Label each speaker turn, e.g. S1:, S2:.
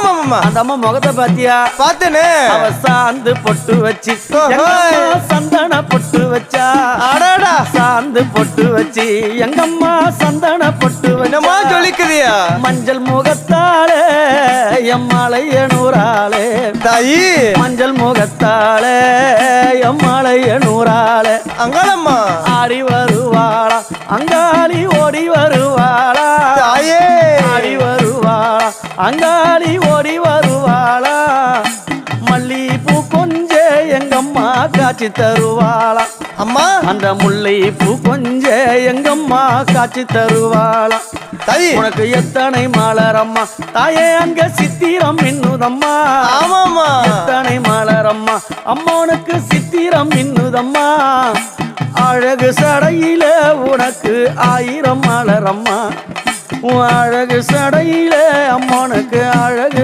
S1: ஆமா
S2: அந்த அம்மா முகத்தை பாத்தியா?
S1: பாத்தேனே.
S2: அவ சாந்து பொட்டு வச்சு சந்தன பொட்டு வச்சா.
S1: அடடா
S2: சாந்து பொட்டு வச்சு எங்கம்மா சந்தன பொட்டு
S1: என்னமா
S2: வச்சா.
S1: சொல்லிக்குதியா?
S2: மஞ்சள் முகத்தாலே எம்மாளைய நூறாளே
S1: தாயி.
S2: மஞ்சள் முகத்தாலே எம்மாளைய நூறாளே
S1: அங்காளம்மா
S2: ஆடி வருவாளா அங்காளி ஓடி வருவாளா.
S1: தாயே
S2: ஆடி வருவாளா அங்காளி ஓடி வருவாளா. மல்லிப்பூ கொஞ்ச எங்கம்மா காட்சி தருவாளா.
S1: அம்மா
S2: அந்த முல்லை பூ கொஞ்ச எங்கம்மா காட்சி தருவாளா.
S1: தாயி
S2: உனக்கு எத்தனை மலரம்மா தாயே அங்க சித்திரம் இன்னுதம்மா.
S1: ஆமாமா
S2: எத்தனை மலரம்மா அம்மனுக்கு சித்திரம் இன்னுதம்மா. அழகு சடையில உனக்கு 1000 மலரம்மா. உன் அழகு சடையில அம்மனுக்கு அழகு